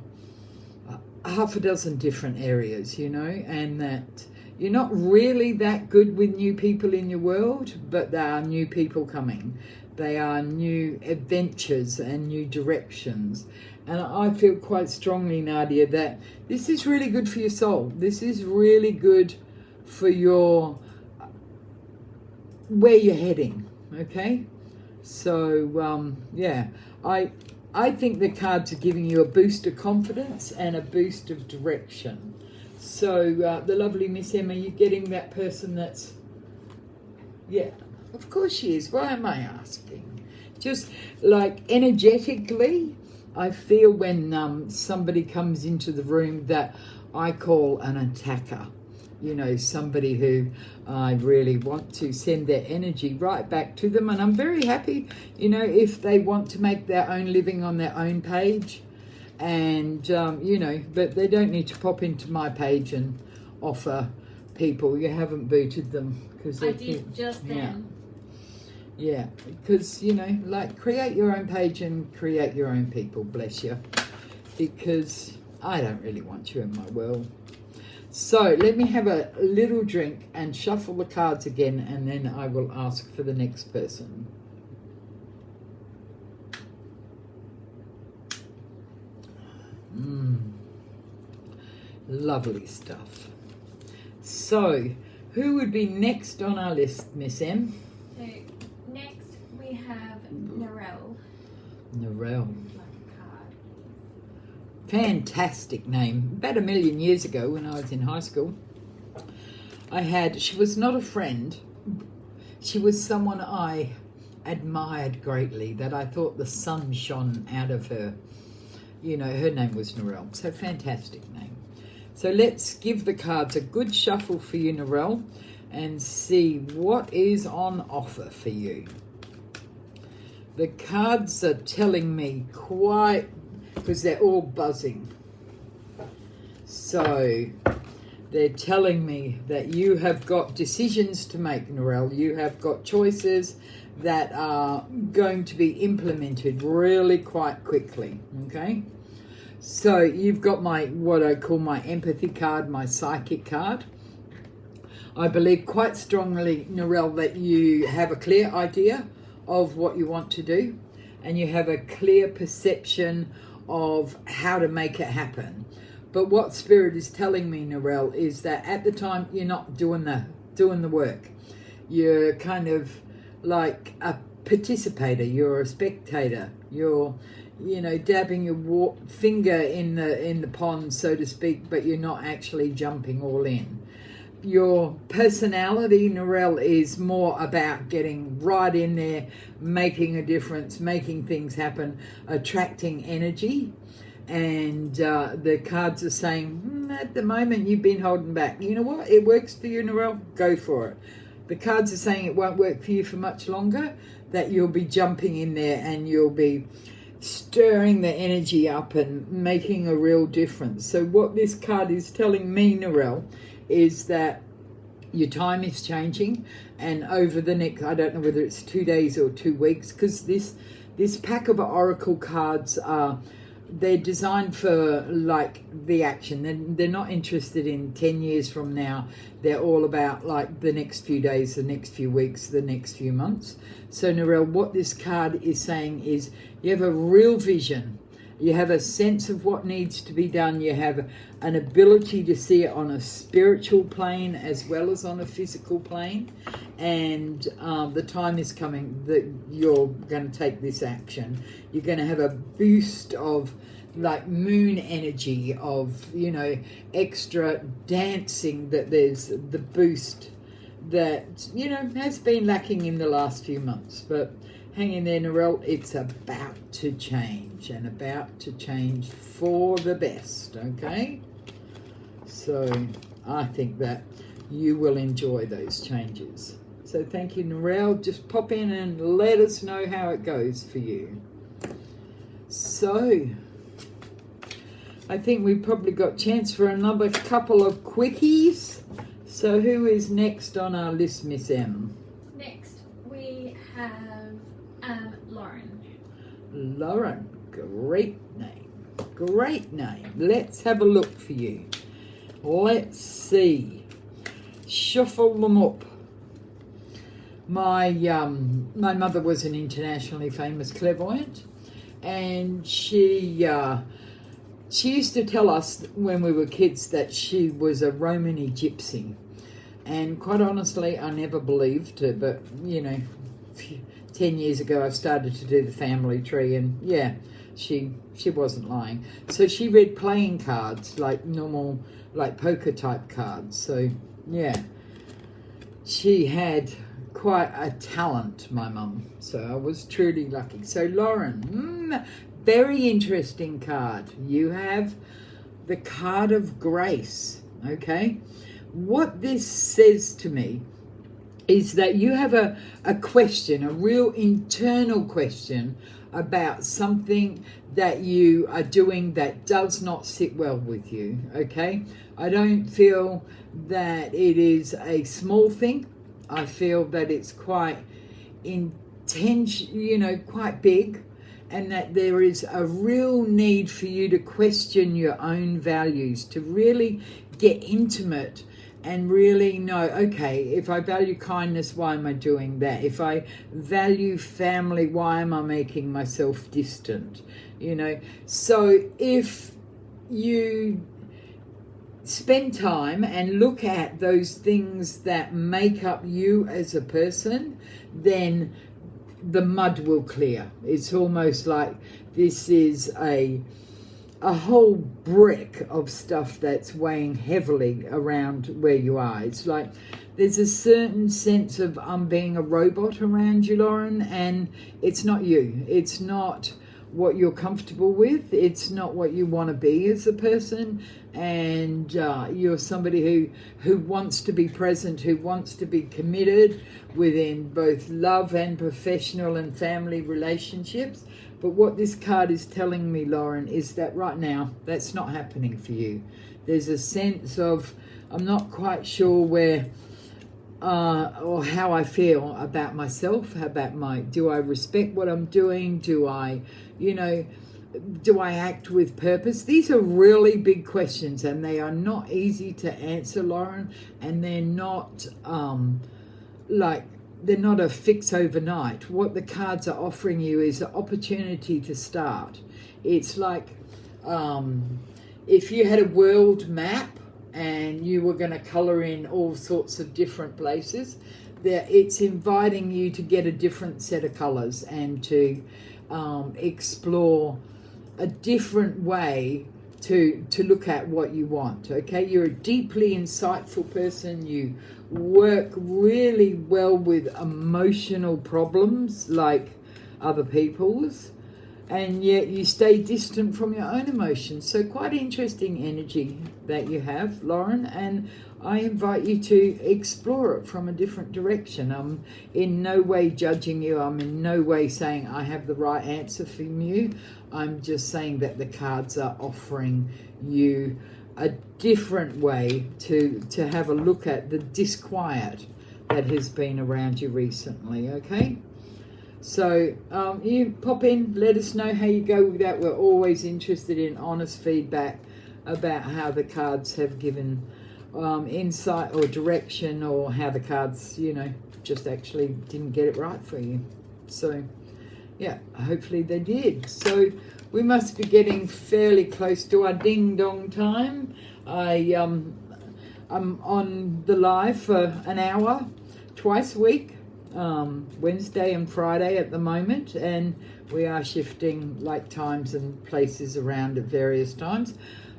half a dozen different areas, you know, and that you're not really that good with new people in your world, but there are new people coming. They are new adventures and new directions. And I feel quite strongly, Nadia, that this is really good for your soul. This is really good for your where you're heading, okay? So, yeah, I think the cards are giving you a boost of confidence and a boost of direction. So, the lovely Miss Emma, you're getting that person that's, yeah, of course she is. Why am I asking? Just like energetically, I feel when somebody comes into the room that I call an attacker. You know, somebody who I really want to send their energy right back to them. And I'm very happy, you know, if they want to make their own living on their own page. And, you know, but they don't need to pop into my page and offer people. You haven't booted them. Cause I did just then. Yeah, because, you know, like create your own page and create your own people, bless you. Because I don't really want you in my world. So let me have a little drink and shuffle the cards again, and then I will ask for the next person. Lovely stuff. So, who would be next on our list, Miss M? So next we have Narelle. Narelle. Fantastic name. About 1 million years ago when I was in high school, she was not a friend. She was someone I admired greatly, that I thought the sun shone out of her. You know, her name was Narelle. So fantastic name. So let's give the cards a good shuffle for you, Narelle, and see what is on offer for you. The cards are telling me quite, because they're all buzzing. So they're telling me that you have got decisions to make, Narelle. You have got choices that are going to be implemented really quite quickly, okay? So you've got what I call my empathy card, my psychic card. I believe quite strongly, Narelle, that you have a clear idea of what you want to do, and you have a clear perception of how to make it happen. But what Spirit is telling me, Narelle, is that at the time you're not doing the work. You're kind of like a participator. You're a spectator. You're, you know, dabbing your finger in the pond, so to speak, but you're not actually jumping all in. Your personality, Narelle, is more about getting right in there, making a difference, making things happen, attracting energy. And the cards are saying, at the moment, you've been holding back. You know what? It works for you, Narelle. Go for it. The cards are saying it won't work for you for much longer, that you'll be jumping in there and you'll be stirring the energy up and making a real difference. So what this card is telling me, Narelle, is that your time is changing, and over the next, I don't know whether it's 2 days or 2 weeks, because this pack of oracle cards they're designed for like the action. They're not interested in 10 years from now. They're all about like the next few days, the next few weeks, the next few months. So Narelle, what this card is saying is you have a real vision You have a sense of what needs to be done. You have an ability to see it on a spiritual plane as well as on a physical plane. And the time is coming that you're going to take this action. You're going to have a boost of like moon energy, of, you know, extra dancing, that there's the boost that, you know, has been lacking in the last few months. But hang in there, Narelle, it's about to change, and about to change for the best, okay? So I think that you will enjoy those changes. So thank you, Narelle. Just pop in and let us know how it goes for you. So I think we've probably got chance for another couple of quickies. So who is next on our list, Miss M? Next we have Lauren. Lauren, great name. Great name. Let's have a look for you. Let's see. Shuffle them up. My mother was an internationally famous clairvoyant, and she used to tell us when we were kids that she was a Romany gypsy. And quite honestly, I never believed her, but, you know, 10 years ago I started to do the family tree, and yeah, she wasn't lying. So she read playing cards, like normal, like poker type cards. So yeah, she had quite a talent, my mum. So I was truly lucky. So Lauren, very interesting card. You have the card of grace, okay? What this says to me is that you have a question, a real internal question about something that you are doing that does not sit well with you, okay? I don't feel that it is a small thing. I feel that it's quite intense, you know, quite big, and that there is a real need for you to question your own values, to really get intimate and really know, okay, if I value kindness, why am I doing that? If I value family, why am I making myself distant? You know, so if you spend time and look at those things that make up you as a person, then the mud will clear. It's almost like this is a whole brick of stuff that's weighing heavily around where you are. It's like there's a certain sense of being a robot around you, Lauren, and it's not you. It's not what you're comfortable with. It's not what you want to be as a person. And you're somebody who wants to be present, who wants to be committed within both love and professional and family relationships. But what this card is telling me, Lauren, is that right now, that's not happening for you. There's a sense of, I'm not quite sure where or how I feel about myself, about do I respect what I'm doing? Do I, you know, do I act with purpose? These are really big questions, and they are not easy to answer, Lauren, and they're not they're not a fix overnight. What the cards are offering you is an opportunity to start. It's like if you had a world map and you were going to colour in all sorts of different places, it's inviting you to get a different set of colours and to explore a different way to look at what you want, okay? You're a deeply insightful person. You work really well with emotional problems like other people's, and yet you stay distant from your own emotions. So quite interesting energy that you have, Lauren, and I invite you to explore it from a different direction. I'm in no way judging you. I'm in no way saying I have the right answer for you. I'm just saying that the cards are offering you a different way to have a look at the disquiet that has been around you recently, okay? So you pop in, let us know how you go with that. We're always interested in honest feedback about how the cards have given insight or direction, or how the cards, you know, just actually didn't get it right for you. So Yeah, hopefully they did. So we must be getting fairly close to our ding dong time. I'm on the live for an hour twice a week, Wednesday and Friday at the moment, and we are shifting like times and places around at various times.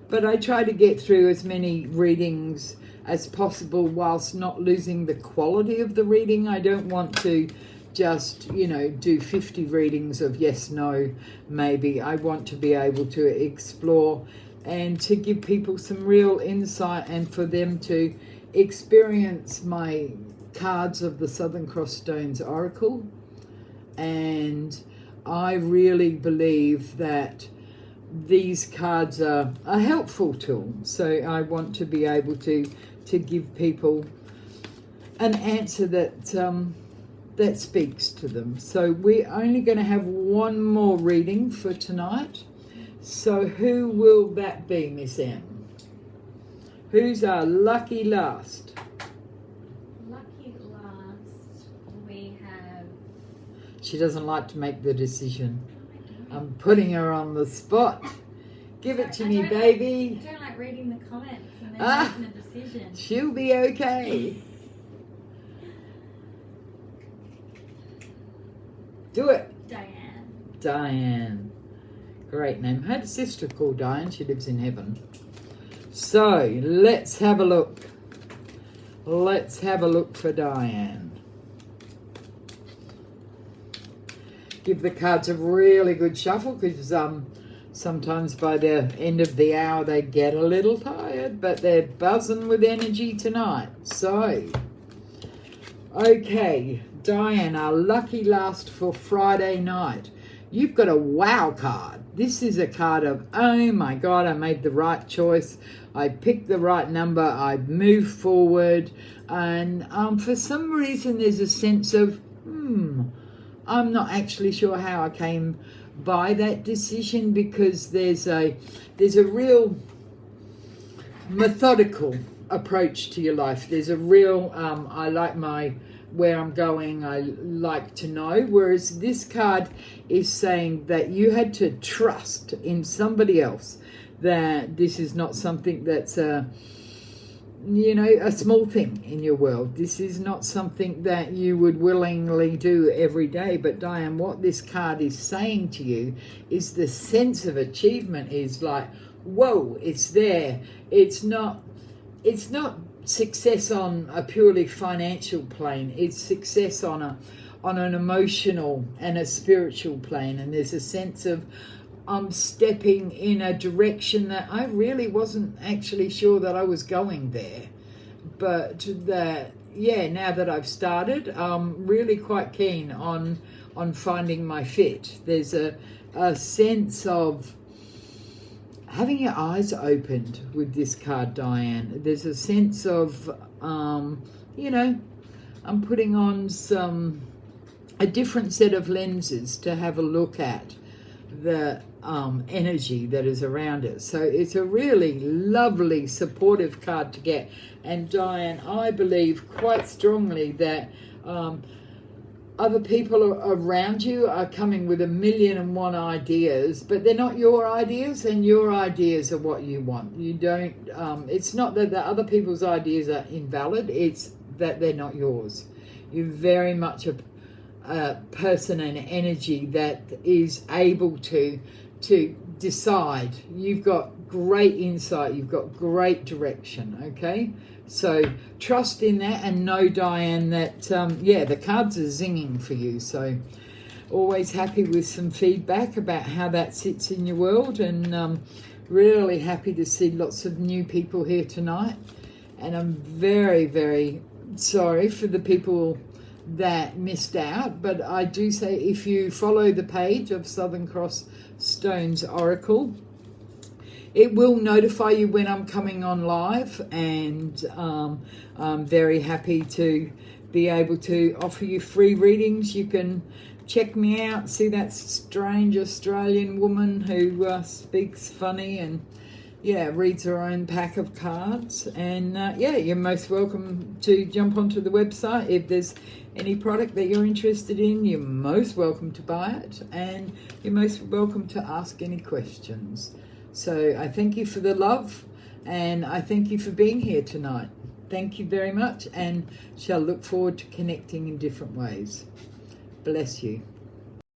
But I try to get through as many readings as possible whilst not losing the quality of the reading. I don't want to just, do 50 readings of yes, no, maybe. I want to be able to explore and to give people some real insight and for them to experience my cards of the Southern Cross Stones Oracle. And I really believe that these cards are a helpful tool. So I want to be able to give people an answer that speaks to them. So we're only going to have one more reading for tonight. So who will that be, Miss M? Who's our lucky last? Lucky last, we have... She doesn't like to make the decision. I'm putting her on the spot. Give it to me, baby. I don't like reading the comments and then making a decision. She'll be okay. Do it. Diane. Great name. I had a sister called Diane. She lives in heaven. So let's have a look. Let's have a look for Diane. Give the cards a really good shuffle because sometimes by the end of the hour they get a little tired, but they're buzzing with energy tonight. So, okay, Diane, our lucky last for Friday night. You've got a wow card. This is a card of, oh my God, I made the right choice. I picked the right number. I moved forward. And for some reason, there's a sense of, I'm not actually sure how I came by that decision, because there's a real methodical approach to your life. There's a real, I like where I'm going, I like to know. Whereas this card is saying that you had to trust in somebody else, that this is not something that's a small thing in your world. This is not something that you would willingly do every day. But Diane, what this card is saying to you is the sense of achievement is like, whoa, it's there. It's not success on a purely financial plane. It's success on an emotional and a spiritual plane. And there's a sense of I'm stepping in a direction that I really wasn't actually sure that I was going there. But that, now that I've started, I'm really quite keen on finding my fit. There's a sense of having your eyes opened with this card, Diane. There's a sense of, I'm putting on a different set of lenses to have a look at the energy that is around us. So it's a really lovely, supportive card to get. And Diane, I believe quite strongly that other people around you are coming with 1,000,001 ideas, but they're not your ideas, and your ideas are what you want. You don't, it's not that the other people's ideas are invalid, it's that they're not yours. You're very much a person and energy that is able to decide. You've got great insight, you've got great direction, okay? So trust in that, and know, Diane, that the cards are zinging for you. So always happy with some feedback about how that sits in your world, and really happy to see lots of new people here tonight. And I'm very, very sorry for the people that missed out, but I do say, if you follow the page of Southern Cross Stones Oracle, it will notify you when I'm coming on live, and I'm very happy to be able to offer you free readings. You can check me out, see that strange Australian woman who speaks funny and reads her own pack of cards. And you're most welcome to jump onto the website. If there's any product that you're interested in, you're most welcome to buy it, and you're most welcome to ask any questions. So I thank you for the love, and I thank you for being here tonight. Thank you very much, and shall look forward to connecting in different ways. Bless you.